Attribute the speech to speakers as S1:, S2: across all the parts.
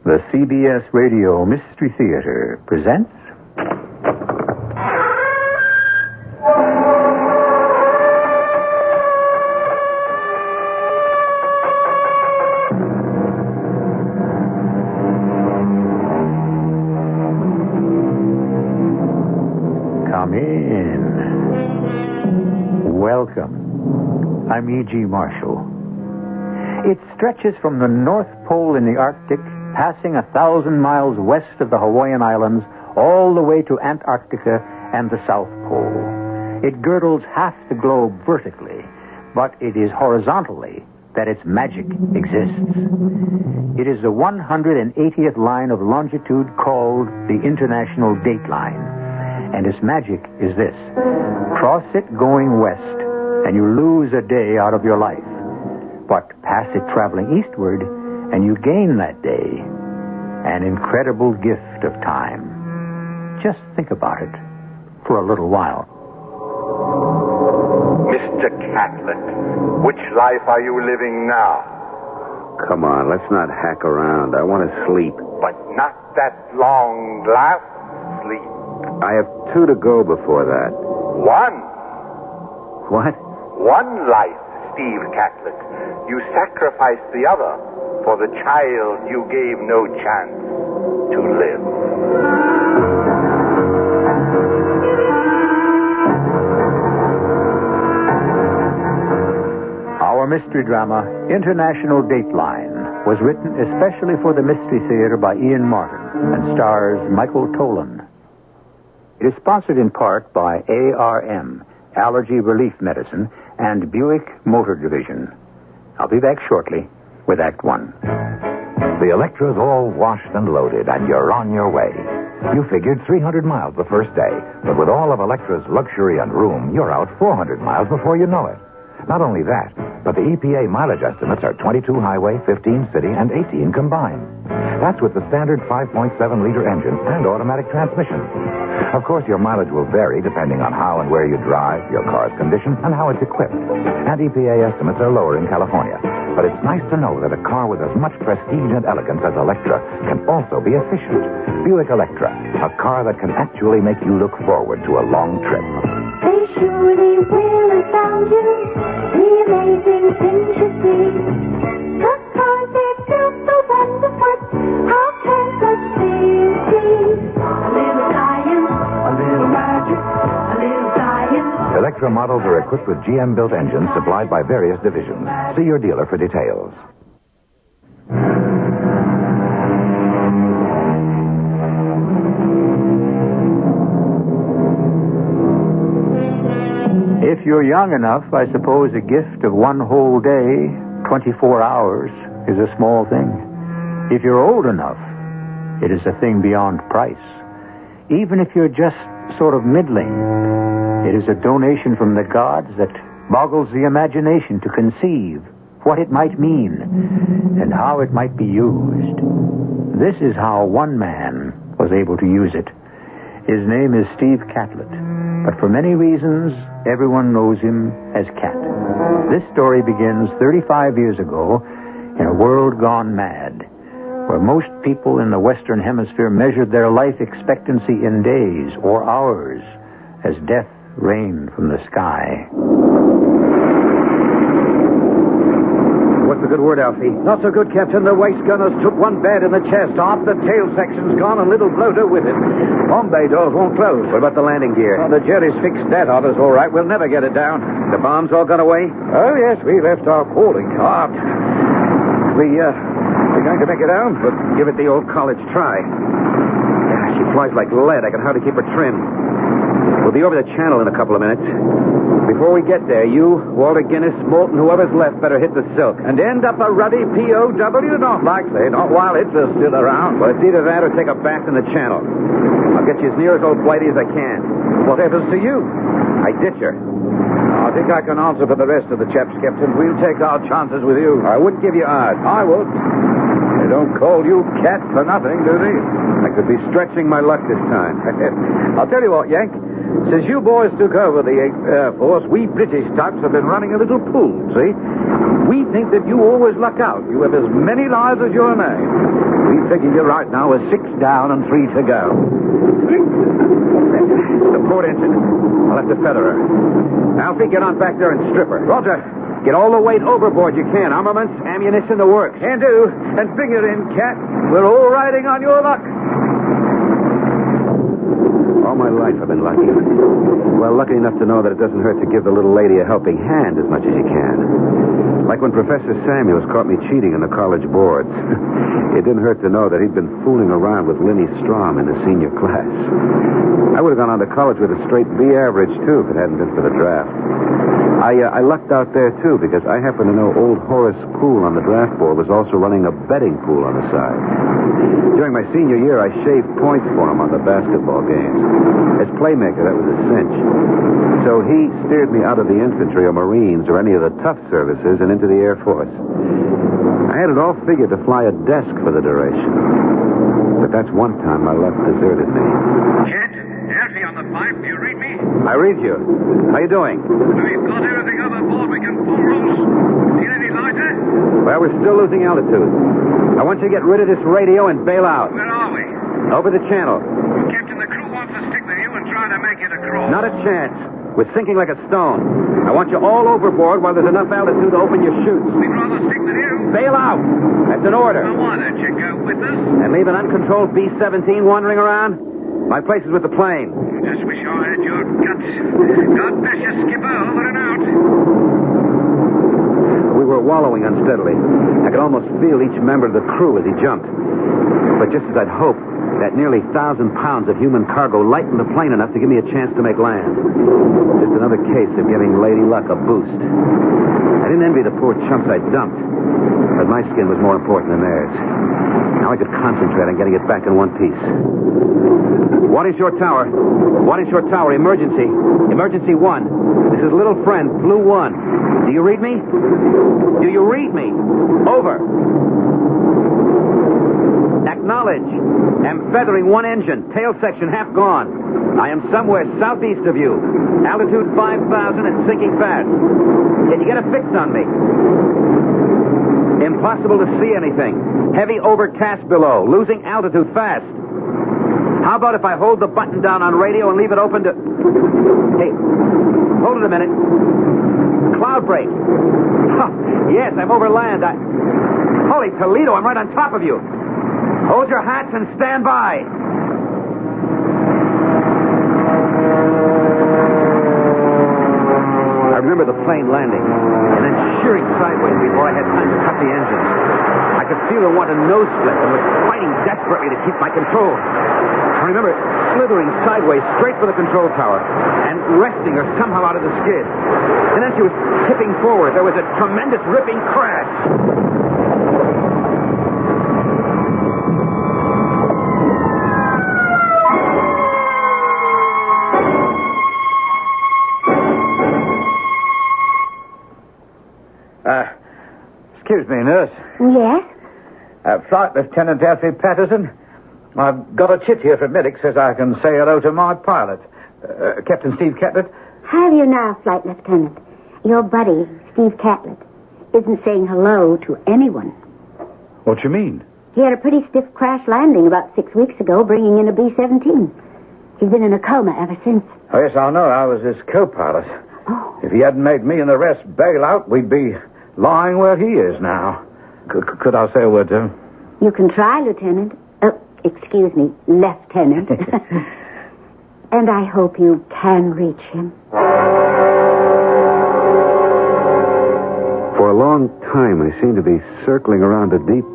S1: The CBS Radio Mystery Theater presents... Come in. Welcome. I'm E.G. Marshall. It stretches from the North Pole in the Arctic, passing 1,000 miles west of the Hawaiian Islands, all the way to Antarctica and the South Pole. It girdles half the globe vertically, but it is horizontally that its magic exists. It is the 180th line of longitude called the International Dateline. And its magic is this. Cross it going west, and you lose a day out of your life. But pass it traveling eastward, and you gain that day. An incredible gift of time. Just think about it for a little while.
S2: Mr. Catlett, which life are you living now?
S3: Come on, let's not hack around. I want to sleep.
S2: But not that long last sleep.
S3: I have 2 to go before that.
S2: 1.
S3: What?
S2: 1 life, Steve Catlett. You sacrificed the other for the child you gave no chance to live.
S1: Our mystery drama, International Dateline, was written especially for the Mystery Theater by Ian Martin and stars Michael Tolan. It is sponsored in part by ARM, Allergy Relief Medicine, and Buick Motor Division. I'll be back shortly with Act 1.
S4: The Electra's all washed and loaded, and you're on your way. You figured 300 miles the first day, but with all of Electra's luxury and room, you're out 400 miles before you know it. Not only that, but the EPA mileage estimates are 22 highway, 15 city, and 18 combined. That's with the standard 5.7-liter engine and automatic transmission. Of course, your mileage will vary depending on how and where you drive, your car's condition, and how it's equipped. And EPA estimates are lower in California. But it's nice to know that a car with as much prestige and elegance as Electra can also be efficient. Buick Electra, a car that can actually make you look forward to a long trip.
S5: They surely will astound you, the amazing things you see. The cars they're built so wonderful, how can such things be? A little science, a little magic, a little science.
S4: Electra models are equipped with GM-built engines supplied by various divisions. See your dealer for details.
S1: If you're young enough, I suppose a gift of 1 whole day, 24 hours, is a small thing. If you're old enough, it is a thing beyond price. Even if you're just sort of middling, it is a donation from the gods that boggles the imagination to conceive what it might mean and how it might be used. This is how one man was able to use it. His name is Steve Catlett, but for many reasons, everyone knows him as Cat. This story begins 35 years ago in a world gone mad, where most people in the Western Hemisphere measured their life expectancy in days or hours as death rained from the sky.
S3: What's the good word, Alfie?
S6: Not so good, Captain. The waist gunners took one bad in the chest. Half the tail section's gone and little bloater with it. Bombay doors won't close.
S3: What about the landing gear?
S6: Oh, the Jerry's fixed that on us all right. We'll never get it down.
S3: The bombs all gone away?
S6: Oh, yes, we left our calling card. We're going to make it home.
S3: But give it the old college try. Yeah, she flies like lead. I can hardly keep her trim. We'll be over the channel in a couple of minutes. Before we get there, you, Walter Guinness, Moulton, whoever's left, better hit the silk.
S6: And end up a ruddy POW? Not likely. Not while Hitler's still around.
S3: Well, it's either that or take a bath in the channel. I'll get you as near as old Blighty as I can.
S6: What happens to you?
S3: I ditch her.
S6: I think I can answer for the rest of the chaps, Captain. We'll take our chances with you.
S3: I wouldn't give you odds.
S6: I would. They don't call you Cat for nothing, do they?
S3: I could be stretching my luck this time.
S6: I'll tell you what, Yank. Since you boys took over the 8th Air Force, we British types have been running a little pool, see? We think that you always luck out. You have as many lives as your name. We We figure you're right now with 6 down and 3 to go.
S3: The port engine. I'll have to feather her. Alfie, get on back there and strip her.
S6: Roger.
S3: Get all the weight overboard you can. Armaments, ammunition, the works.
S6: Can do. And bring it in, Cat. We're all riding on your luck.
S3: All my life I've been lucky. Well, lucky enough to know that it doesn't hurt to give the little lady a helping hand as much as you can. Like when Professor Samuels caught me cheating in the college boards. It didn't hurt to know that he'd been fooling around with Linny Strom in the senior class. I would have gone on to college with a straight B average, too, if it hadn't been for the draft. I lucked out there, too, because I happen to know old Horace Poole on the draft board was also running a betting pool on the side. During my senior year, I shaved points for him on the basketball games. As playmaker, that was a cinch. So he steered me out of the infantry or Marines or any of the tough services and into the Air Force. I had it all figured to fly a desk for the duration. But that's one time my luck deserted me.
S7: Kid, Alfie on the 5. Do you read me?
S3: I read you. How you doing?
S7: We've got everything overboard. We can pull loose. Seen any lighter?
S3: Well, we're still losing altitude. I want you to get rid of this radio and bail out.
S7: Where are we?
S3: Over the channel.
S7: Captain, the crew wants to stick with you and try to make it across.
S3: Not a chance. We're sinking like a stone. I want you all overboard while there's enough altitude to open your chutes.
S7: We'd rather stick with you.
S3: Bail out. That's an order.
S7: Now, why don't you go with us?
S3: And leave an uncontrolled B-17 wandering around? My place is with the plane.
S7: Just wish I had your guts. God bless you, skipper. Over and out.
S3: We were wallowing unsteadily. I could almost feel each member of the crew as he jumped. But just as I'd hoped, that nearly 1,000 pounds of human cargo lightened the plane enough to give me a chance to make land. Just another case of giving Lady Luck a boost. I didn't envy the poor chumps I dumped, but my skin was more important than theirs. Now I could concentrate on getting it back in one piece. What is your tower? What is your tower? Emergency. Emergency 1. This is Little Friend, Blue 1. Do you read me? Do you read me? Over. Acknowledge. Am feathering one engine. Tail section half gone. I am somewhere southeast of you. Altitude 5,000 and sinking fast. Can you get a fix on me? Impossible to see anything. Heavy overcast below. Losing altitude fast. How about if I hold the button down on radio and leave it open to... Hey, hold it a minute. Cloud break. Huh, yes, I'm over land. Holy Toledo, I'm right on top of you. Hold your hats and stand by. I remember the plane landing and then shearing sideways before I had time to cut the engines. I could feel her want a nose split and was fighting desperately to keep my control. I remember slithering sideways straight for the control tower and wresting her somehow out of the skid. And then she was tipping forward. There was a tremendous ripping crash.
S6: Excuse me, nurse.
S5: Yes?
S6: Flight Lieutenant Alfie Patterson. I've got a chit here from medic. Says I can say hello to my pilot, Captain Steve Catlett.
S5: Have you now, Flight Lieutenant? Your buddy, Steve Catlett, isn't saying hello to anyone.
S6: What you mean?
S5: He had a pretty stiff crash landing about 6 weeks ago, bringing in a B-17. He's been in a coma ever since.
S6: Oh, yes, I know. I was his co-pilot.
S5: Oh.
S6: If he hadn't made me and the rest bail out, we'd be lying where he is now. Could I say a word to him?
S5: You can try, Lieutenant. Excuse me, Lieutenant. And I hope you can reach him.
S3: For a long time, I seemed to be circling around a deep,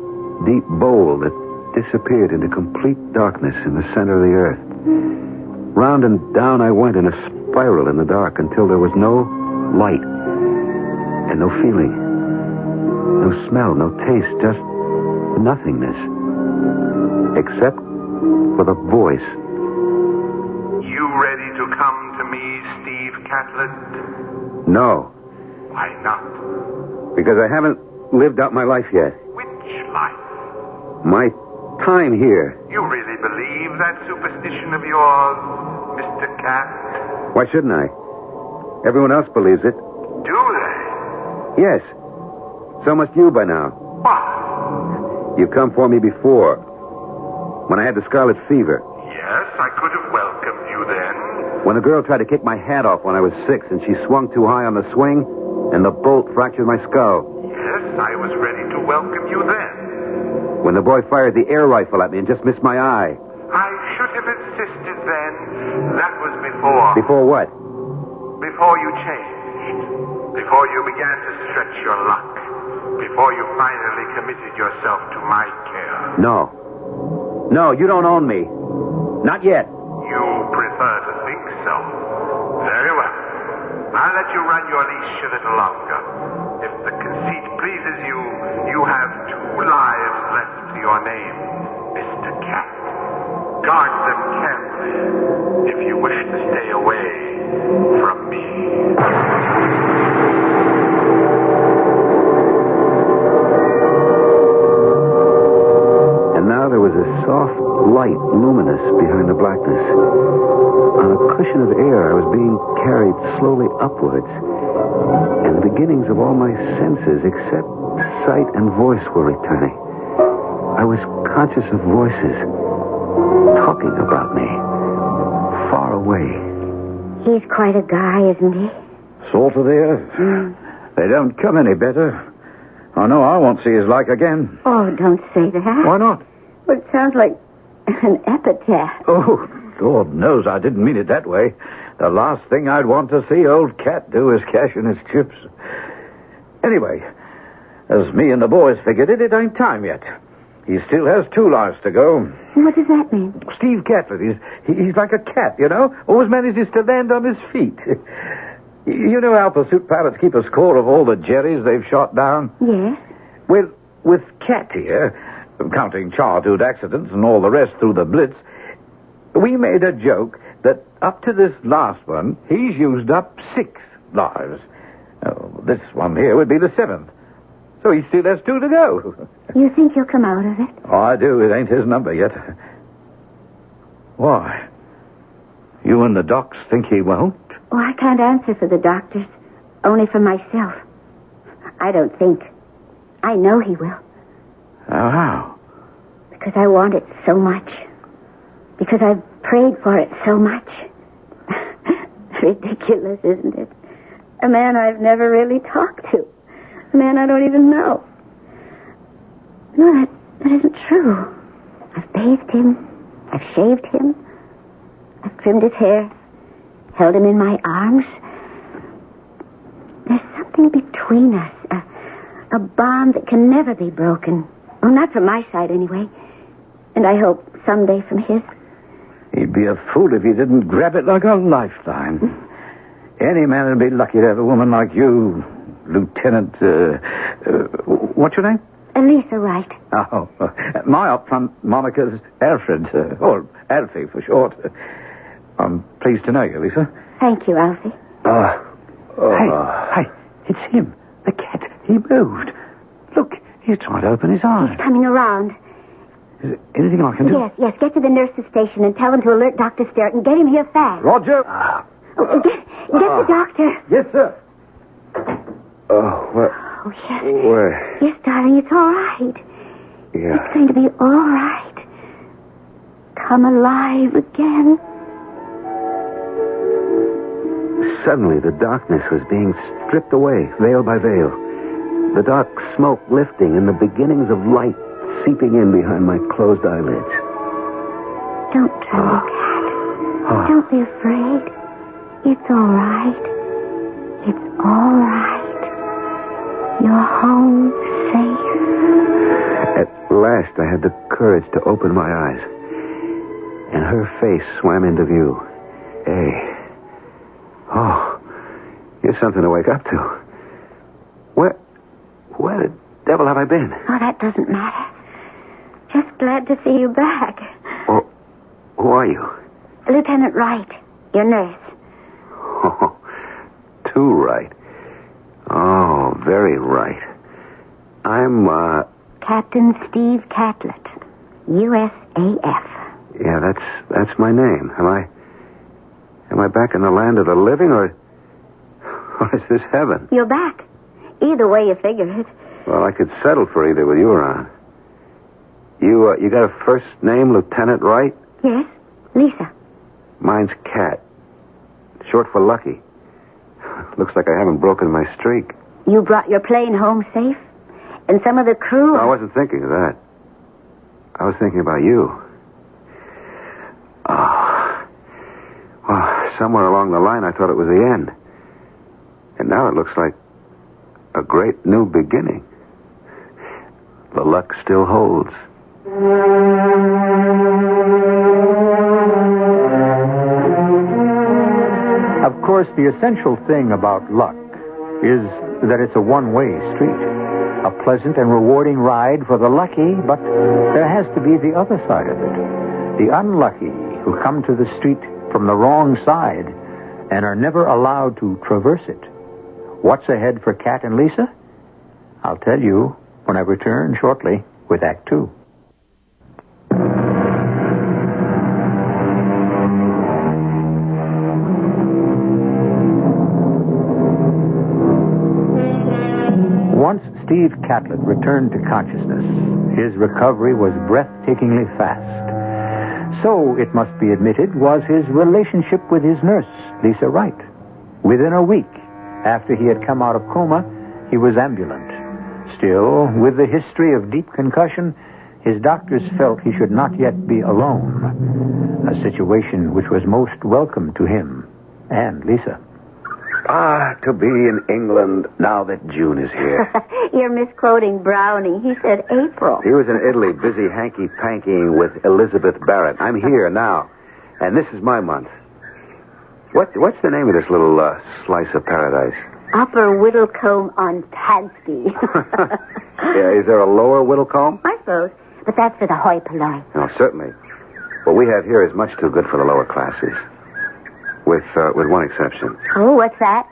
S3: deep bowl that disappeared into complete darkness in the center of the earth. Round and down I went in a spiral in the dark until there was no light and no feeling, no smell, no taste, just nothingness. Except for the voice.
S2: You ready to come to me, Steve Catlett?
S3: No,
S2: Why not?
S3: because I haven't lived out my life yet.
S2: Which life?
S3: My time here.
S2: You really believe that superstition of yours, Mr. Cat?
S3: Why shouldn't I? Everyone else believes it.
S2: Do they?
S3: Yes. So must you by now.
S2: What?
S3: You've come for me before. When I had the scarlet fever.
S2: Yes, I could have welcomed you then.
S3: When the girl tried to kick my hat off when I was 6 and she swung too high on the swing and the bolt fractured my skull.
S2: Yes, I was ready to welcome you then.
S3: When the boy fired the air rifle at me and just missed my eye.
S2: I should have insisted then. That was before.
S3: Before what?
S2: Before you changed. Before you began to stretch your luck. Before you finally committed yourself to my care.
S3: No. No, you don't own me. Not yet.
S2: You prefer to think so. Very well. I'll let you run your leash a little longer. If the conceit pleases you, you have 2 lives left to your name, Mr. Cat. Guard them carefully if you wish to stay away from me.
S3: And now there was a soft light, luminous behind the blackness. On a cushion of air, I was being carried slowly upwards. And the beginnings of all my senses, except sight and voice, were returning. I was conscious of voices talking about me, far away.
S5: He's quite a guy, isn't he?
S6: Salt of the earth. They don't come any better. I know I won't see his like again.
S5: Oh, don't say that.
S6: Why not?
S5: Well, it sounds like an epitaph.
S6: Oh, Lord knows I didn't mean it that way. The last thing I'd want to see old Cat do is cash in his chips. Anyway, as me and the boys figured it ain't time yet. He still has 2 lives to go.
S5: What does that mean?
S6: Steve Catlett, he's like a cat, you know? Always manages to land on his feet. You know how pursuit pilots keep a score of all the Jerrys they've shot down?
S5: Yes.
S6: Well, with Cat here, counting childhood accidents and all the rest through the Blitz, we made a joke that up to this last one, he's used up 6 lives. Oh, this one here would be the 7th. So he still has 2 to go.
S5: You think he'll come out of it?
S6: Oh, I do. It ain't his number yet. Why? You and the docs think he won't?
S5: Oh, I can't answer for the doctors. Only for myself. I don't think. I know he will.
S6: How?
S5: Because I want it so much. Because I've prayed for it so much. Ridiculous, isn't it? A man I've never really talked to. A man I don't even know. No, that isn't true. I've bathed him. I've shaved him. I've trimmed his hair. Held him in my arms. There's something between us. A bond that can never be broken. Well, not from my side, anyway. And I hope someday from his.
S6: He'd be a fool if he didn't grab it like a lifeline. Any man would be lucky to have a woman like you, Lieutenant... what's your name?
S5: Lisa Wright.
S6: Oh, my upfront moniker's Alfred, or Alfie for short. I'm pleased to know you, Lisa.
S5: Thank you, Alfie.
S6: Hey, it's him, the cat. He moved. Look, he's trying to open his eyes.
S5: He's coming around.
S6: Is there anything I can do?
S5: Yes. Get to the nurse's station and tell him to alert Dr. Sterrett and get him here fast.
S6: Roger.
S5: Get the doctor.
S6: Yes, sir.
S3: What?
S5: Oh, yes.
S3: Where?
S5: Yes, darling, it's all right.
S3: Yeah.
S5: It's going to be all right. Come alive again.
S3: Suddenly, the darkness was being stripped away, veil by veil. The dark smoke lifting and the beginnings of light seeping in behind my closed eyelids.
S5: Don't tremble, Cat. Don't be afraid. It's all right. It's all right. You're home safe.
S3: At last, I had the courage to open my eyes. And her face swam into view. Hey. Oh, you're something to wake up to. Where the devil have I been?
S5: Oh, that doesn't matter. Just glad to see you back.
S3: Oh, who are you?
S5: Lieutenant Wright, your nurse.
S3: Oh, too right. Oh, very right. I'm,
S5: Captain Steve Catlett, USAF.
S3: Yeah, that's my name. Am I back in the land of the living, or is this heaven?
S5: You're back. Either way you figure it.
S3: Well, I could settle for either with you around. You got a first name, Lieutenant Wright?
S5: Yes, Lisa.
S3: Mine's Cat. Short for Lucky. Looks like I haven't broken my streak.
S5: You brought your plane home safe? And some of the crew...
S3: No, I wasn't thinking of that. I was thinking about you. Oh. Well, somewhere along the line, I thought it was the end. And now it looks like a great new beginning. The luck still holds.
S1: Of course, the essential thing about luck is that it's a one-way street. A pleasant and rewarding ride for the lucky, but there has to be the other side of it. The unlucky who come to the street from the wrong side and are never allowed to traverse it. What's ahead for Kat and Lisa? I'll tell you when I return shortly with Act 2. Once Steve Catlett returned to consciousness, his recovery was breathtakingly fast. So, it must be admitted, was his relationship with his nurse, Lisa Wright. Within a week after he had come out of coma, he was ambulant. Still, with the history of deep concussion, his doctors felt he should not yet be alone. A situation which was most welcome to him and Lisa.
S3: To be in England now that June is here.
S5: You're misquoting Browning. He said April.
S3: He was in Italy busy hanky-pankying with Elizabeth Barrett. I'm here now, and this is my month. What's the name of this little slice of paradise?
S5: Upper Whittlecombe on Tansby.
S3: Yeah, is there a lower Whittlecombe?
S5: I suppose. But that's for the hoi polloi.
S3: No, certainly. What we have here is much too good for the lower classes. With one exception.
S5: Oh, what's that?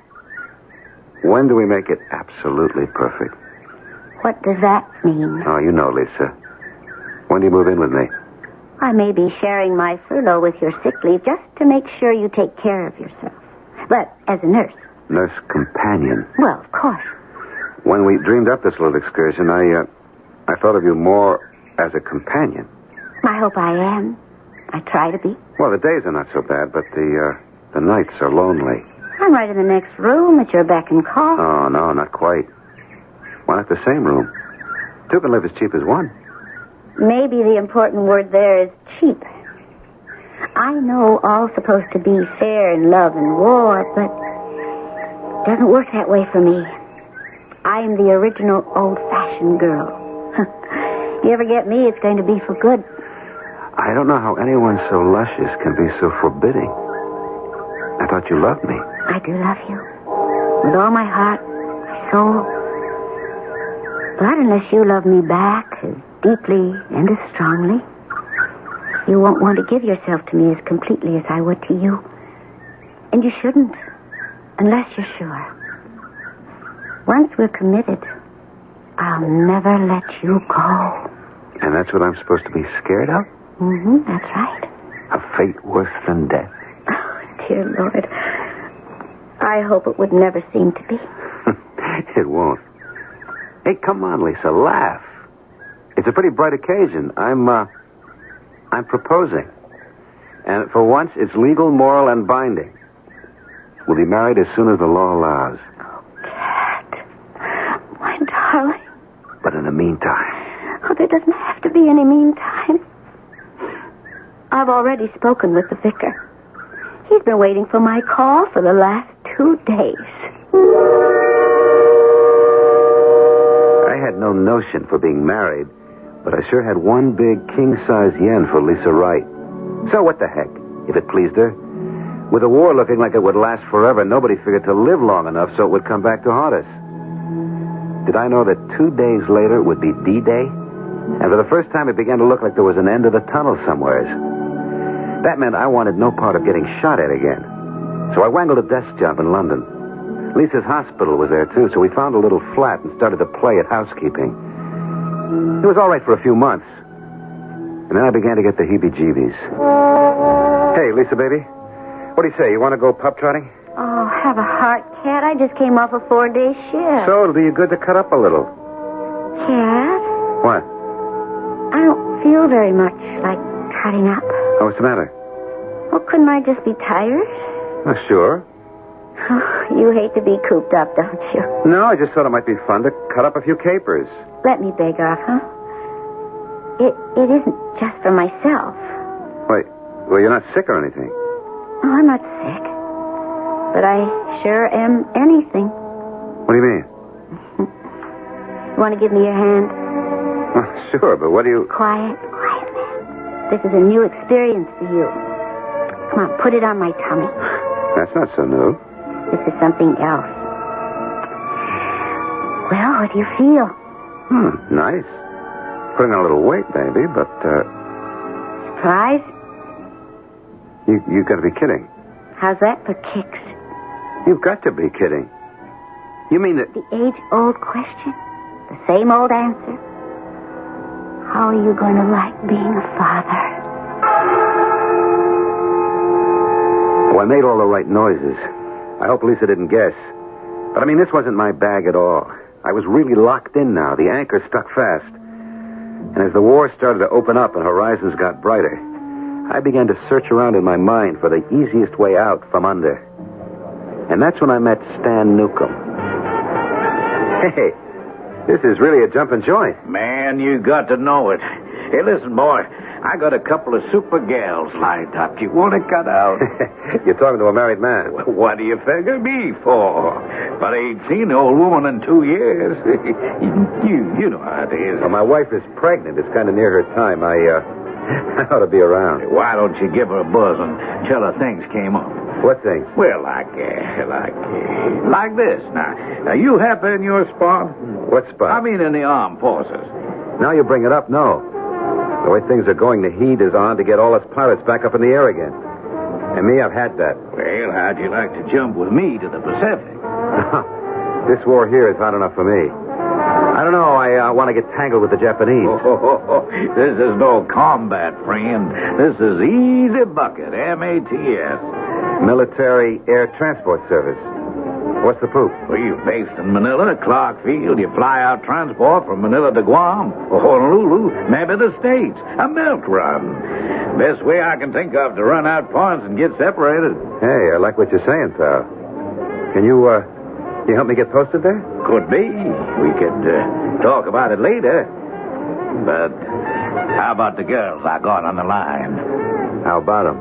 S3: When do we make it absolutely perfect?
S5: What does that mean?
S3: Oh, you know, Lisa. When do you move in with me?
S5: I may be sharing my furlough with your sick leave just to make sure you take care of yourself. But as a nurse.
S3: Nurse companion.
S5: Well, of course.
S3: When we dreamed up this little excursion, I thought of you more as a companion.
S5: I hope I am. I try to be.
S3: Well, the days are not so bad, but the nights are lonely.
S5: I'm right in the next room at your beck and call.
S3: Oh, no, not quite. Why not the same room? Two can live as cheap as one.
S5: Maybe the important word there is cheap. I know all's supposed to be fair in love and war, but it doesn't work that way for me. I am the original old-fashioned girl. You ever get me, it's going to be for good.
S3: I don't know how anyone so luscious can be so forbidding. I thought you loved me.
S5: I do love you. With all my heart, my soul. But unless you love me back as deeply and as strongly, you won't want to give yourself to me as completely as I would to you. And you shouldn't, unless you're sure. Once we're committed, I'll never let you go.
S3: And that's what I'm supposed to be scared of?
S5: Mm-hmm, that's right.
S3: A fate worse than death.
S5: Oh, dear Lord. I hope it would never seem to be.
S3: It won't. Hey, come on, Lisa, laugh. It's a pretty bright occasion. I'm proposing. And for once, it's legal, moral, and binding. We'll be married as soon as the law allows.
S5: Oh, Cat. My darling.
S3: But in the meantime...
S5: Oh, there doesn't have to be any meantime. I've already spoken with the vicar. He's been waiting for my call for the last 2 days.
S3: I had no notion for being married, but I sure had one big king-size yen for Lisa Wright. So what the heck, if it pleased her? With the war looking like it would last forever, nobody figured to live long enough so it would come back to haunt us. Did I know that 2 days later would be D-Day? And for the first time, it began to look like there was an end of the tunnel somewheres. That meant I wanted no part of getting shot at again. So I wangled a desk job in London. Lisa's hospital was there, too, so we found a little flat and started to play at housekeeping. It was all right for a few months. And then I began to get the heebie-jeebies. Hey, Lisa, baby. What do you say? You want to go pub trotting?
S5: Oh, have a heart, Cat. I just came off a 4-day shift.
S3: So it'll do you good to cut up a little.
S5: Cat?
S3: What?
S5: I don't feel very much like cutting up.
S3: Oh, what's the matter?
S5: Well, couldn't I just be tired?
S3: Oh, sure.
S5: Oh, you hate to be cooped up, don't you?
S3: No, I just thought it might be fun to cut up a few capers.
S5: Let me beg off, huh? It isn't just for myself.
S3: Wait, well, you're not sick or anything.
S5: Oh, I'm not sick. But I sure am anything.
S3: What do you mean?
S5: You want to give me your hand?
S3: Well, sure, but what do you...
S5: Quiet, man. This is a new experience for you. Come on, put it on my tummy.
S3: That's not so new.
S5: This is something else. Well, what do you feel?
S3: Nice. Putting on a little weight, maybe, but,
S5: Surprise?
S3: You got to be kidding.
S5: How's that for kicks?
S3: You've got to be kidding. You mean that...
S5: The age-old question. The same old answer. How are you going to like being a father?
S3: Oh, I made all the right noises. I hope Lisa didn't guess. But, I mean, this wasn't my bag at all. I was really locked in now. The anchor stuck fast. And as the war started to open up and horizons got brighter, I began to search around in my mind for the easiest way out from under. And that's when I met Stan Newcomb. Hey, this is really a jumping joint.
S6: Man, you got to know it. Hey, listen, boy. I got a couple of super gals lined up. You want to cut out?
S3: You're talking to a married man.
S6: What do you figure me for? But I ain't seen the old woman in 2 years. you know how it is.
S3: Well, my wife is pregnant. It's kind of near her time. I ought to be around.
S6: Why don't you give her a buzz and tell her things came up?
S3: What things?
S6: Well, like this. Now, you happy in your spot?
S3: What spot?
S6: I mean in the armed forces.
S3: Now you bring it up, no. The way things are going, the heat is on to get all us pilots back up in the air again. And me, I've had that.
S6: Well, how'd you like to jump with me to the Pacific?
S3: This war here is hot enough for me. I don't know. I want to get tangled with the Japanese.
S6: This is no combat, friend. This is easy bucket, MATS.
S3: Military Air Transport Service. What's the poop?
S6: Well, you're based in Manila, Clark Field. You fly out transport from Manila to Guam, or Honolulu, maybe the States. A milk run. Best way I can think of to run out points and get separated.
S3: Hey, I like what you're saying, pal. Can you help me get posted there?
S6: Could be. We could talk about it later. But how about the girls I got on the line?
S3: How about them?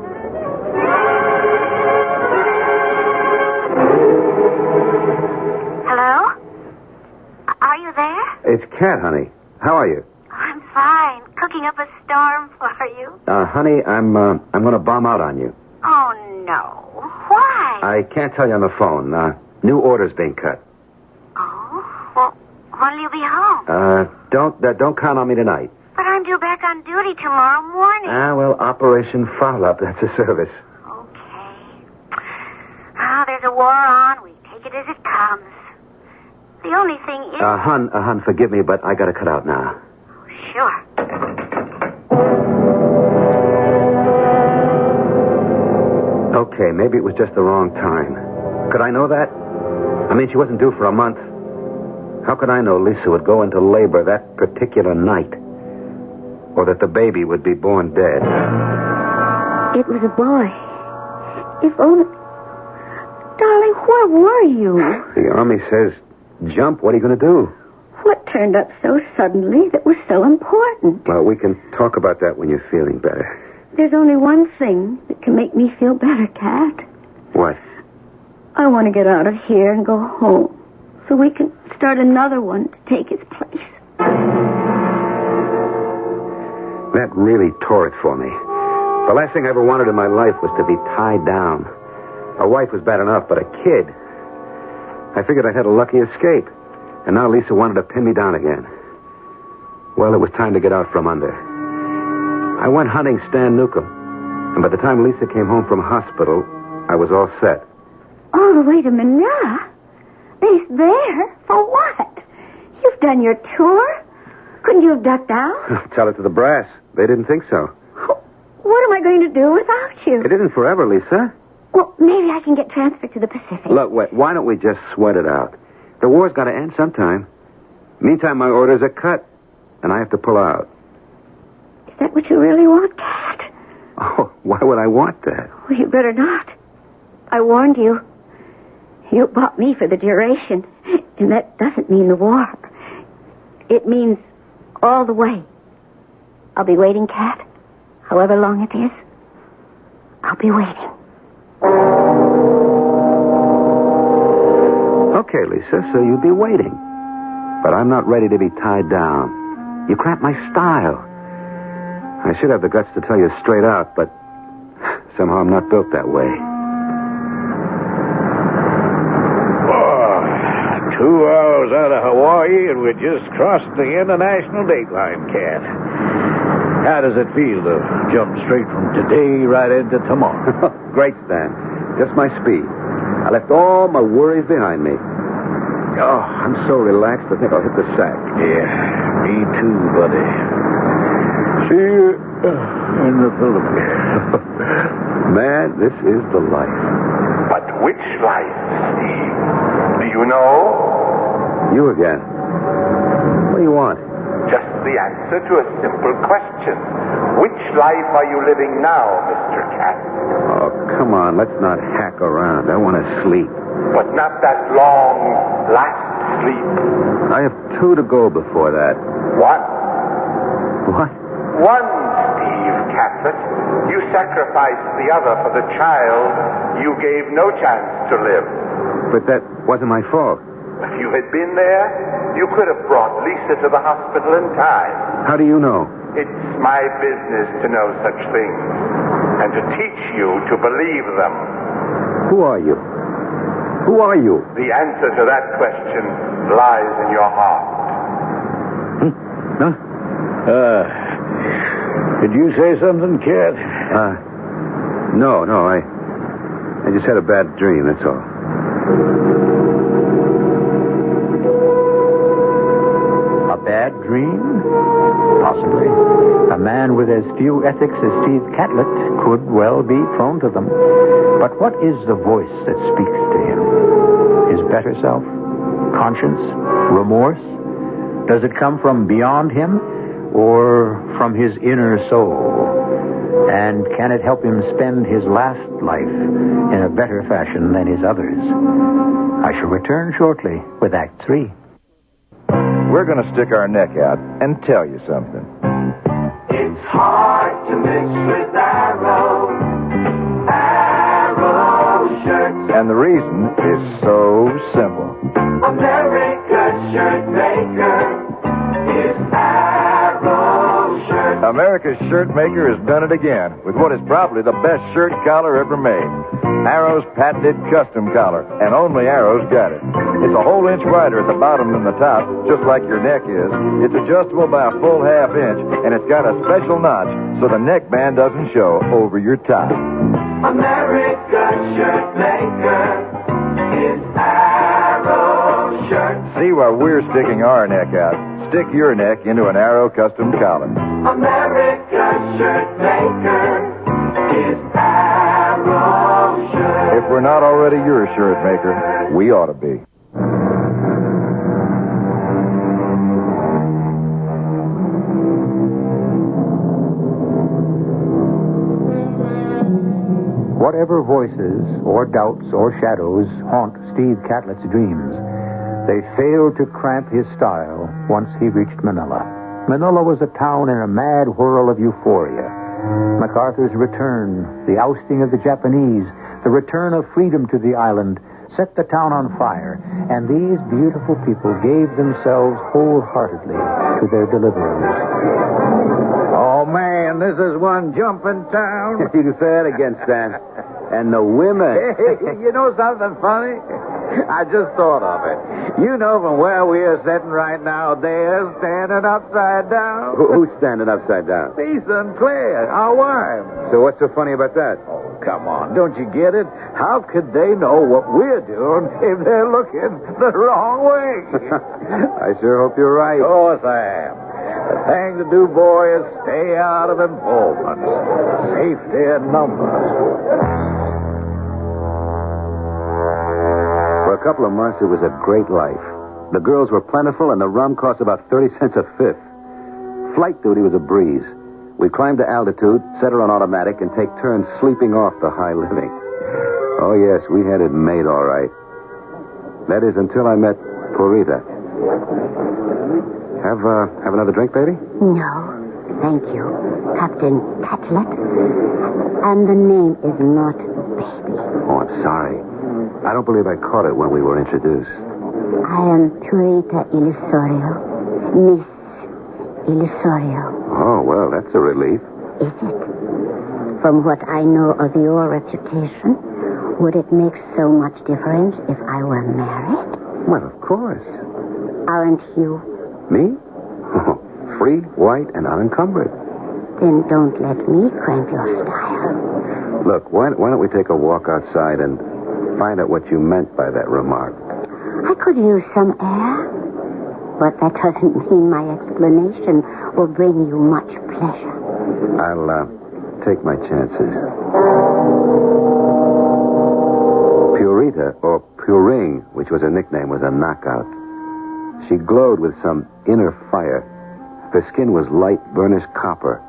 S5: Hello? Are you there?
S3: It's Kat, honey. How are you?
S5: I'm fine. Cooking up a storm for you.
S3: Honey, I'm going to bomb out on you.
S5: Oh, no. Why?
S3: I can't tell you on the phone. New orders being cut.
S5: Oh? Well, when'll you be home?
S3: Don't count on me tonight.
S5: But I'm due back on duty tomorrow morning.
S3: Well, Operation Foul-Up, that's a service.
S5: Okay. There's a war on. We take it as it comes. The only thing is...
S3: Hun, forgive me, but I gotta cut out now.
S5: Sure.
S3: Okay, maybe it was just the wrong time. Could I know that? I mean, she wasn't due for a month. How could I know Lisa would go into labor that particular night? Or that the baby would be born dead?
S5: It was a boy. If only... Darling, where were you?
S3: The Army says, jump. What are you going to do?
S5: What turned up so suddenly that was so important?
S3: Well, we can talk about that when you're feeling better.
S5: There's only one thing that can make me feel better, Kat.
S3: What?
S5: I want to get out of here and go home so we can start another one to take its place.
S3: That really tore it for me. The last thing I ever wanted in my life was to be tied down. A wife was bad enough, but a kid. I figured I'd had a lucky escape. And now Lisa wanted to pin me down again. Well, it was time to get out from under. I went hunting Stan Newcomb. And by the time Lisa came home from hospital, I was all set.
S5: All the way to Manila? Based there? For what? You've done your tour? Couldn't you have ducked out?
S3: Tell it to the brass. They didn't think so.
S5: What am I going to do without you?
S3: It isn't forever, Lisa.
S5: Well, maybe I can get transferred to the Pacific.
S3: Look, why don't we just sweat it out? The war's got to end sometime. Meantime, my orders are cut, and I have to pull out.
S5: Is that what you really want, Cat?
S3: Oh, why would I want that?
S5: Well, you better not. I warned you. You bought me for the duration, and that doesn't mean the war. It means all the way. I'll be waiting, Cat. However long it is, I'll be waiting.
S3: Okay, Lisa, so you'd be waiting. But I'm not ready to be tied down. You cramp my style. I should have the guts to tell you straight out, but somehow I'm not built that way.
S6: 2 hours out of Hawaii, and we just crossed the international dateline, Cat. How does it feel to jump straight from today right into tomorrow?
S3: Great, Stan. Just my speed. I left all my worries behind me. Oh, I'm so relaxed, I think I'll hit the sack.
S6: Yeah, me too, buddy. See you in the Philippines.
S3: Man, this is the life.
S2: But which life, Steve? Do you know?
S3: You again. What do you want?
S2: Just the answer to a simple question. Which life are you living now, Mr. Cat?
S3: Oh, come on, let's not hack around. I want to sleep.
S2: But not that long, last sleep.
S3: I have 2 to go before that.
S2: One.
S3: What?
S2: One, Steve Catlett. You sacrificed the other for the child you gave no chance to live.
S3: But that wasn't my fault.
S2: If you had been there, you could have brought Lisa to the hospital in time.
S3: How do you know?
S2: It's my business to know such things and to teach you to believe them.
S3: Who are you? Who are you?
S2: The answer to that question lies in your heart.
S3: Huh?
S6: Did you say something, Cat?
S3: No, I just had a bad dream, that's all.
S1: A bad dream? Possibly. A man with as few ethics as Steve Catlett could well be prone to them. But what is the voice that speaks to him? His better self? Conscience? Remorse? Does it come from beyond him or from his inner soul? And can it help him spend his last life in a better fashion than his others? I shall return shortly with Act 3.
S4: We're going to stick our neck out and tell you something.
S8: It's hard to mix with Arrow shirts.
S4: And the reason is so simple.
S8: America's shirt maker is Arrow shirts.
S4: America's shirt maker has done it again with what is probably the best shirt collar ever made. Arrow's patented custom collar, and only Arrow's got it. It's a whole inch wider at the bottom than the top, just like your neck is. It's adjustable by a full half inch, and it's got a special notch so the neckband doesn't show over your tie.
S8: America's shirt maker is Arrow shirts.
S4: See why we're sticking our neck out. Stick your neck into an Arrow custom collar.
S8: America's shirt maker is Arrow shirts.
S4: If we're not already your shirt maker, we ought to be.
S1: Whatever voices or doubts or shadows haunt Steve Catlett's dreams, they failed to cramp his style once he reached Manila. Manila was a town in a mad whirl of euphoria. MacArthur's return, the ousting of the Japanese, the return of freedom to the island set the town on fire, and these beautiful people gave themselves wholeheartedly to their deliverers.
S6: Oh, man, this is one jumping town.
S3: You can say that again, Stan. And the women.
S6: Hey, you know something funny? I just thought of it. You know from where we are sitting right now, they're standing upside down.
S3: Who's standing upside down?
S6: Lisa and Claire, our wives.
S3: So what's so funny about that?
S6: Oh, come on, don't you get it? How could they know what we're doing if they're looking the wrong way?
S3: I sure hope you're right.
S6: Of course I am. The thing to do, boy, is stay out of involvements. Safety in numbers.
S3: For a couple of months, it was a great life. The girls were plentiful, and the rum cost about 30 cents a fifth. Flight duty was a breeze. We'd climb to altitude, set her on automatic, and take turns sleeping off the high living. Oh, yes, we had it made all right. That is, until I met Purita. Have another drink, baby?
S9: No, thank you, Captain Catlet. And the name is not Baby.
S3: Oh, I'm sorry. I don't believe I caught it when we were introduced.
S9: I am Purita Illusorio. Miss Illusorio.
S3: Oh, well, that's a relief.
S9: Is it? From what I know of your reputation, would it make so much difference if I were married?
S3: Well, of course.
S9: Aren't you?
S3: Me? Oh, free, white, and unencumbered.
S9: Then don't let me cramp your style.
S3: Look, why don't we take a walk outside and find out what you meant by that remark?
S9: I could use some air, but that doesn't mean my explanation will bring you much pleasure.
S3: I'll take my chances. Purita, or Puring, which was her nickname, was a knockout. She glowed with some inner fire. Her skin was light burnished copper.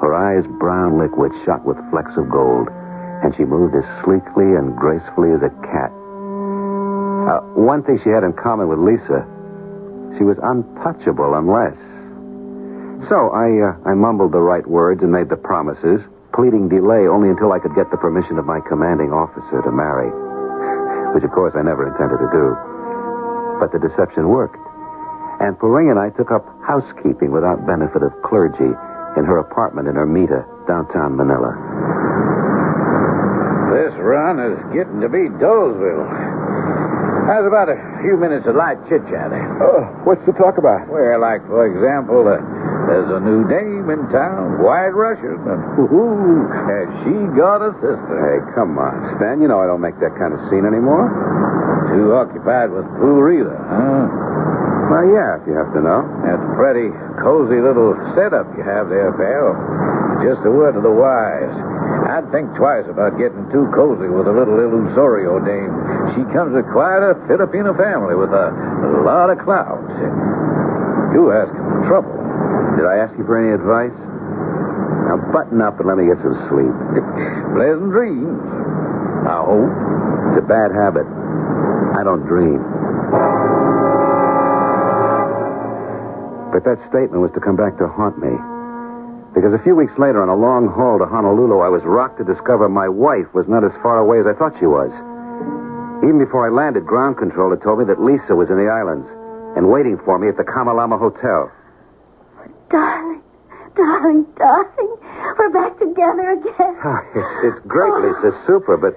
S3: Her eyes brown liquid shot with flecks of gold. And she moved as sleekly and gracefully as a cat. One thing she had in common with Lisa, she was untouchable unless... So I mumbled the right words and made the promises, pleading delay only until I could get the permission of my commanding officer to marry. Which, of course, I never intended to do. But the deception worked. And Puring and I took up housekeeping without benefit of clergy in her apartment in Ermita, downtown Manila.
S6: This run is getting to be Dolesville. How's about a few minutes of light chit-chat?
S3: What's to talk about?
S6: Well, like, for example, there's a new dame in town, White Russian, and has she got a sister?
S3: Hey, come on, Stan. You know I don't make that kind of scene anymore.
S6: Too occupied with Purita, huh?
S3: Well, yeah, if you have to know.
S6: That's a pretty cozy little setup you have there, pal. Just a word to the wise. I'd think twice about getting too cozy with a little Illusorio dame. She comes of quite a Filipino family with a lot of clout. You asking for trouble.
S3: Did I ask you for any advice? Now button up and let me get some sleep.
S6: Pleasant dreams, I hope.
S3: It's a bad habit. I don't dream. But that statement was to come back to haunt me. Because a few weeks later, on a long haul to Honolulu, I was rocked to discover my wife was not as far away as I thought she was. Even before I landed, ground control had told me that Lisa was in the islands and waiting for me at the Kamalama Hotel.
S9: Darling, darling, darling. We're back together again.
S3: It's great, Lisa. Super, but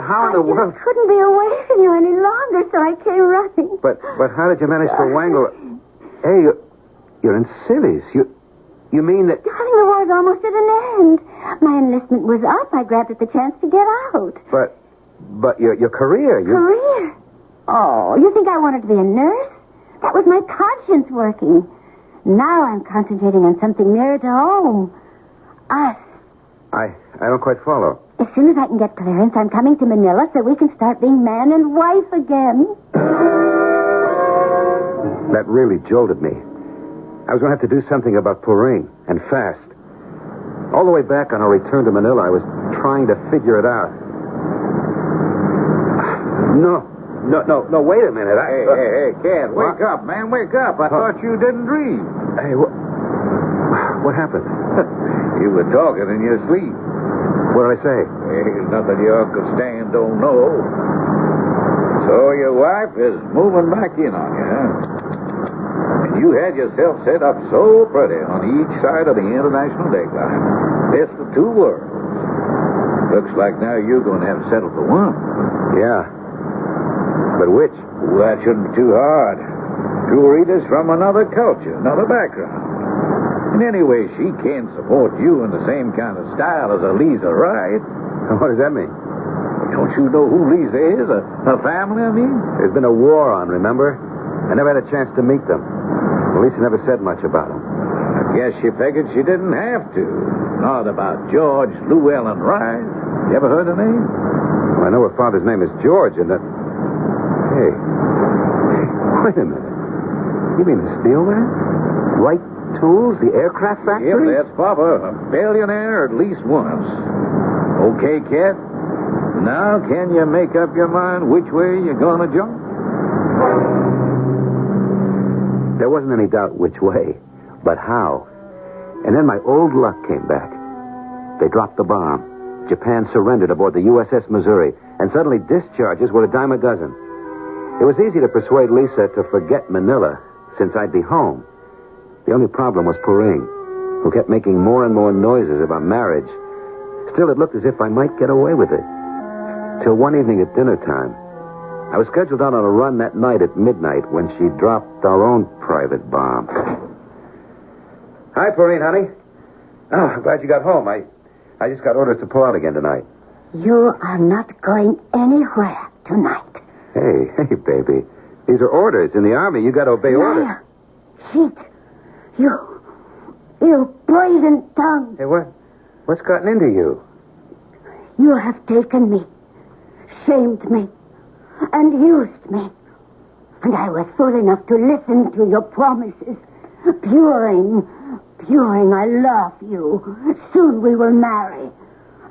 S3: how in the world...
S9: I couldn't be away from you any longer, so I came running.
S3: But how did you manage to wangle... Hey, you're in civvies. You mean that...
S9: Darling, the war's almost at an end. My enlistment was up. I grabbed at the chance to get out.
S3: But your career...
S9: Career? Oh, you think I wanted to be a nurse? That was my conscience working. Now I'm concentrating on something nearer to home. Us.
S3: I don't quite follow.
S9: As soon as I can get clearance, I'm coming to Manila so we can start being man and wife again.
S3: That really jolted me. I was going to have to do something about Puring, and fast. All the way back on our return to Manila, I was trying to figure it out. No, wait a minute.
S6: Hey, kid, wake up, man, wake up. I thought you didn't dream.
S3: Hey, what happened?
S6: You were talking in your sleep.
S3: What did I say?
S6: Hey, nothing your Uncle Stan don't know. So your wife is moving back in on you, huh? You had yourself set up so pretty on each side of the international dateline. Best of two worlds. Looks like now you're going to have to settle for one.
S3: Yeah. But which?
S6: Well, that shouldn't be too hard. Purita's from another culture, another background. And anyway, she can't support you in the same kind of style as Lisa, right?
S3: What does that mean?
S6: Don't you know who Lisa is? Her family, I mean?
S3: There's been a war on, remember? I never had a chance to meet them. Lisa never said much about them.
S6: I guess she figured she didn't have to. Not about George Llewellyn Rice. You ever heard the name?
S3: Well, I know her father's name is George, and that... Hey, wait a minute. You mean the steel man? Right tools, the aircraft factory?
S6: Yep, that's Papa, a billionaire at least once. Okay, kid. Now, can you make up your mind which way you're gonna jump?
S3: There wasn't any doubt which way, but how. And then my old luck came back. They dropped the bomb. Japan surrendered aboard the USS Missouri, and suddenly discharges were a dime a dozen. It was easy to persuade Lisa to forget Manila, since I'd be home. The only problem was Puring, who kept making more and more noises about marriage. Still, it looked as if I might get away with it. Till one evening at dinner time. I was scheduled out on a run that night at midnight when she dropped our own private bomb. Hi, Puring, honey. Oh, I'm glad you got home. I just got orders to pull out again tonight.
S9: You are not going anywhere tonight.
S3: Hey, baby. These are orders. In the Army, you got to obey orders.
S9: Liar. Cheat. You poison tongue.
S3: Hey, what's gotten into you?
S9: You have taken me, shamed me, and used me. And I was fool enough to listen to your promises. Puring, I love you. Soon we will marry.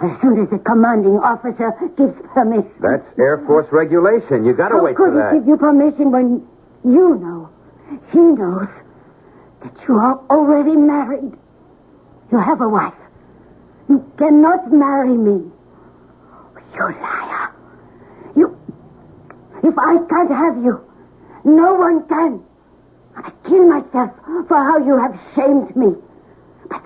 S9: As soon as the commanding officer gives permission.
S3: That's Air Force regulation. You got to wait for that.
S9: How could he give you permission when you know, he knows, that you are already married? You have a wife. You cannot marry me. You liar. If I can't have you, no one can. I kill myself for how you have shamed me. But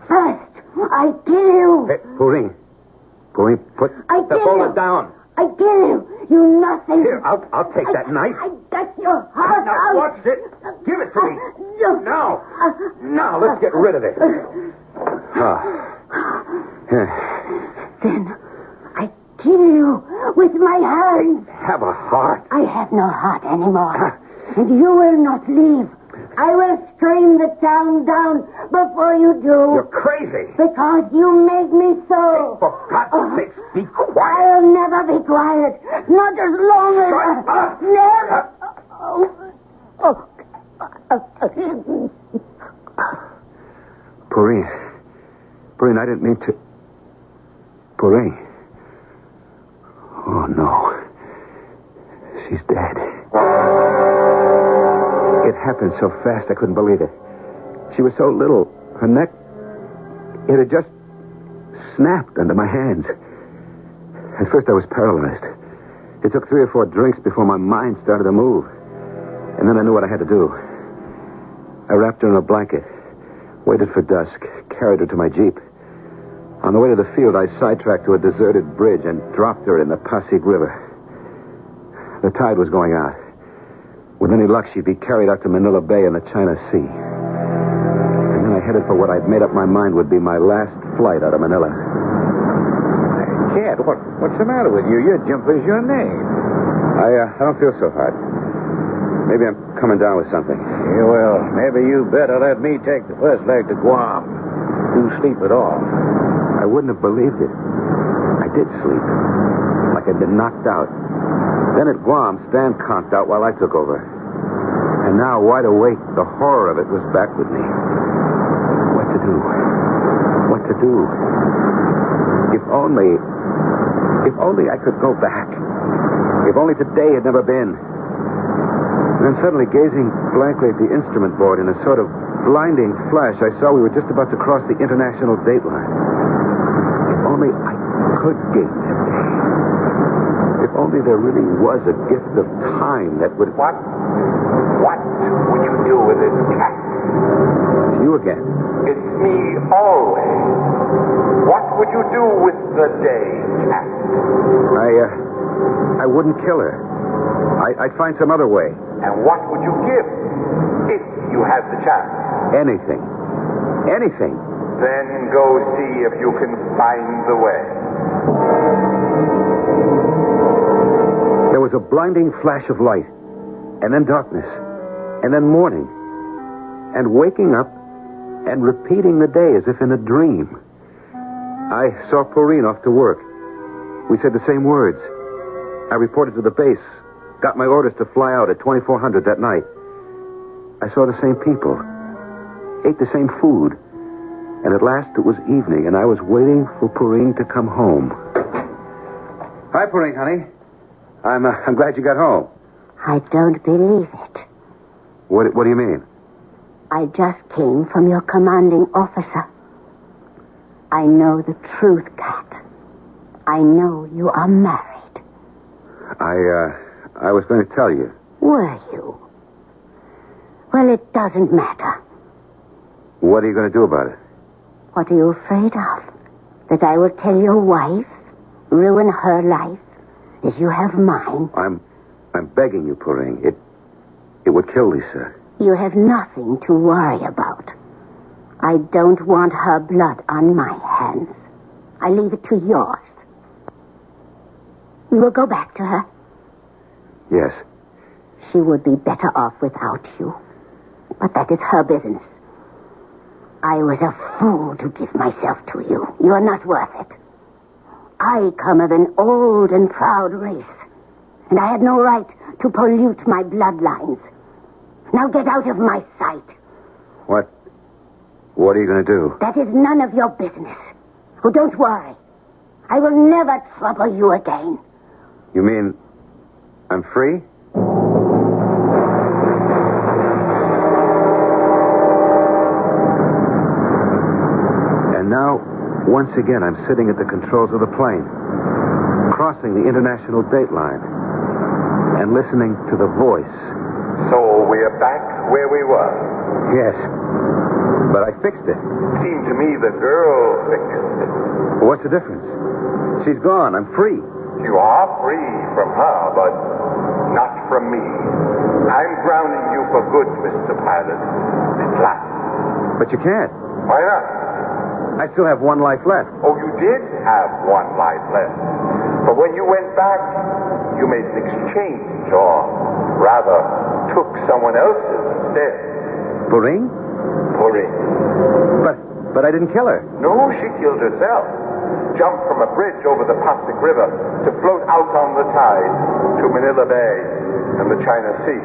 S9: first, I kill you.
S3: Hey, Puring, put the folder down.
S9: I kill you. You nothing.
S3: Here, I'll take that knife.
S9: I got your heart
S3: Now,
S9: out.
S3: watch it. Give it to me. Now, let's get rid of it.
S9: Then I kill you with my hands.
S3: Have a heart.
S9: I have no heart anymore. And you will not leave. I will scream the town down before you do.
S3: You're crazy.
S9: Because you made me so.
S3: For God's sake, be quiet.
S9: I'll never be quiet. Not as long as...
S3: Shut up.
S9: Never.
S3: Puring, I didn't mean to... Puring. Oh, no. She's dead. It happened so fast I couldn't believe it. She was so little. Her neck, it had just snapped under my hands. At first I was paralyzed. It took 3 or 4 drinks before my mind started to move. And then I knew what I had to do. I wrapped her in a blanket, waited for dusk, carried her to my Jeep. On the way to the field, I sidetracked to a deserted bridge and dropped her in the Pasig River. The tide was going out. With any luck, she'd be carried out to Manila Bay in the China Sea. And then I headed for what I'd made up my mind would be my last flight out of Manila.
S6: Kid, what's the matter with you? Your jump is your name.
S3: I don't feel so hot. Maybe I'm coming down with something.
S6: Yeah, well, maybe you better let me take the first leg to Guam. You sleep it off.
S3: I wouldn't have believed it. I did sleep. Like I'd been knocked out. Then at Guam, Stan conked out while I took over. And now, wide awake, the horror of it was back with me. What to do? What to do? If only I could go back. If only today had never been. And then suddenly, gazing blankly at the instrument board in a sort of blinding flash, I saw we were just about to cross the international dateline. If only I could gain that day. If only there really was a gift of time that would...
S2: What would you do with this cat?
S3: It's you again.
S2: It's me always. What would you do with the day cat?
S3: I wouldn't kill her. I'd find some other way.
S2: And what would you give if you had the chance?
S3: Anything. Anything.
S2: Then go see if you can find the way.
S3: There was a blinding flash of light, and then darkness, and then morning, and waking up and repeating the day as if in a dream. I saw Puring off to work. We said the same words. I reported to the base, got my orders to fly out at 2400 that night. I saw the same people, ate the same food. And at last it was evening, and I was waiting for Pureen to come home. Hi, Pureen, honey. I'm glad you got home.
S9: I don't believe it.
S3: What do you mean?
S9: I just came from your commanding officer. I know the truth, Cat. I know you are married.
S3: I was going to tell you.
S9: Were you? Well, it doesn't matter.
S3: What are you going to do about it?
S9: What are you afraid of? That I will tell your wife, ruin her life, as you have mine?
S3: I'm begging you, Pureen. It would kill Lisa.
S9: You have nothing to worry about. I don't want her blood on my hands. I leave it to yours. You will go back to her?
S3: Yes.
S9: She would be better off without you. But that is her business. I was a fool to give myself to you. You are not worth it. I come of an old and proud race, and I had no right to pollute my bloodlines. Now get out of my sight.
S3: What are you going to do?
S9: That is none of your business. Oh, don't worry. I will never trouble you again.
S3: You mean I'm free? And now, once again, I'm sitting at the controls of the plane, crossing the international dateline, and listening to the voice.
S2: So we're back where we were.
S3: Yes, but I fixed it.
S2: Seemed to me the girl fixed it.
S3: What's the difference? She's gone. I'm free.
S2: You are free from her, but not from me. I'm grounding you for good, Mr. Pilot. At last.
S3: But you can't.
S2: Why not?
S3: I still have one life left.
S2: Oh, you did have one life left. But when you went back, you made an exchange, or rather, took someone else's instead.
S3: Pureen?
S2: Pureen.
S3: But I didn't kill her.
S2: No, she killed herself. Jumped from a bridge over the Pasig River to float out on the tide to Manila Bay and the China Sea.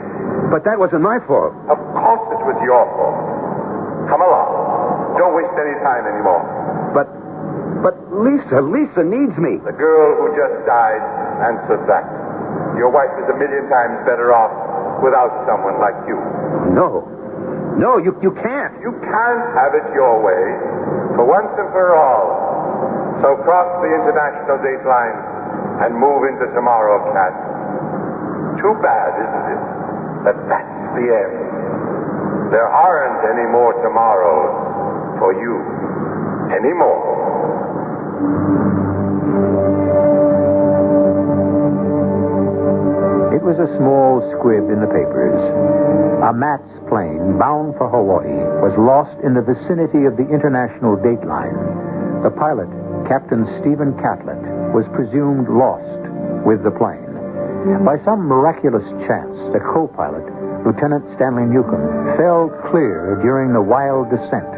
S3: But that wasn't my fault.
S2: Of course it was your fault. Come along. Don't waste any time anymore.
S3: But Lisa needs me.
S2: The girl who just died answered that. Your wife is 1,000,000 times better off without someone like you.
S3: No, you can't.
S2: You can't have it your way, for once and for all. So cross the international dateline and move into tomorrow, Cat. Too bad, isn't it, that that's the end. There aren't any more tomorrows for you anymore.
S1: It was a small squib in the papers. A Mats plane bound for Hawaii was lost in the vicinity of the international dateline. The pilot, Captain Stephen Catlett, was presumed lost with the plane. By some miraculous chance, the co-pilot, Lieutenant Stanley Newcomb, fell clear during the wild descent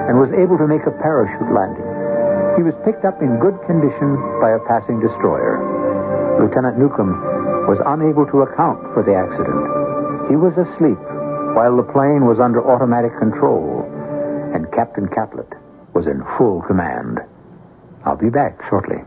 S1: and was able to make a parachute landing. He was picked up in good condition by a passing destroyer. Lieutenant Newcomb was unable to account for the accident. He was asleep while the plane was under automatic control, and Captain Catlett was in full command. I'll be back shortly.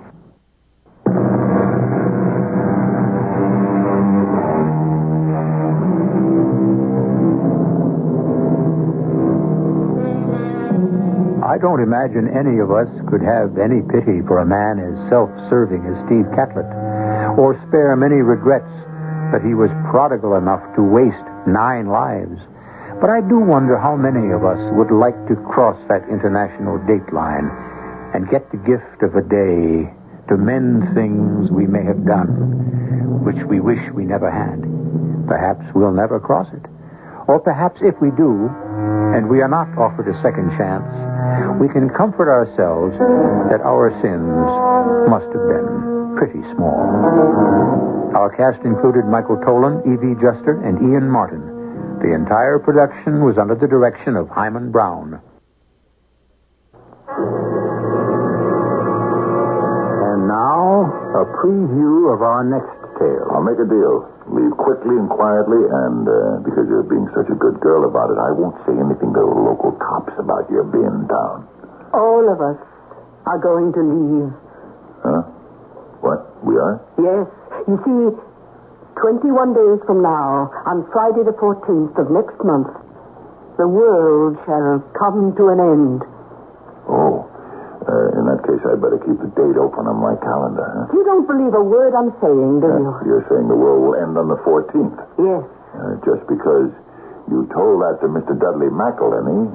S1: I don't imagine any of us could have any pity for a man as self-serving as Steve Catlett, or spare many regrets that he was prodigal enough to waste 9 lives. But I do wonder how many of us would like to cross that international dateline and get the gift of a day to mend things we may have done, which we wish we never had. Perhaps we'll never cross it. Or perhaps if we do, and we are not offered a second chance, we can comfort ourselves that our sins must have been pretty small. Our cast included Michael Tolan, E.V. Juster, and Ian Martin. The entire production was under the direction of Hyman Brown. And now, a preview of our next tale.
S10: I'll make a deal. Leave quickly and quietly, and because you're being such a good girl about it, I won't say anything to the local cops about your being in town.
S11: All of us are going to leave.
S10: Huh? What? We are?
S11: Yes. You see, 21 days from now, on Friday the 14th of next month, the world shall come to an end.
S10: Oh. In that case, I'd better keep the date open on my calendar, huh?
S11: You don't believe a word I'm saying, do you?
S10: You're saying the world will end on the 14th?
S11: Yes.
S10: Just because you told that to Mr. Dudley McElhenney,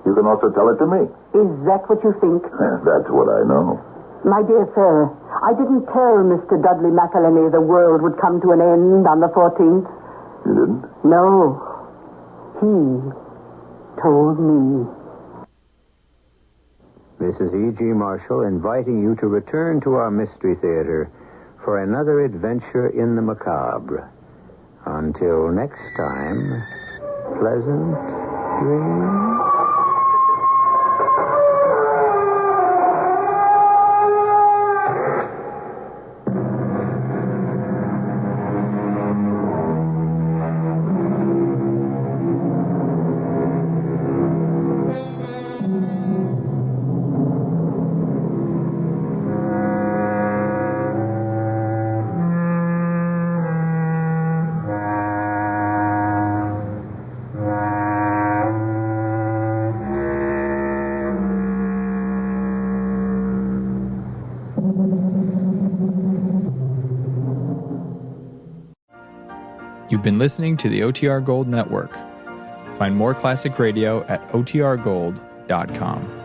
S10: you can also tell it to me.
S11: Is that what you think?
S10: That's what I know.
S11: My dear sir, I didn't tell Mr. Dudley McElhenney the world would come to an end on the 14th.
S10: You didn't?
S11: No. He told me.
S1: This is E.G. Marshall inviting you to return to our Mystery Theater for another adventure in the macabre. Until next time, pleasant dreams.
S12: You've been listening to the OTR Gold Network. Find more classic radio at otrgold.com.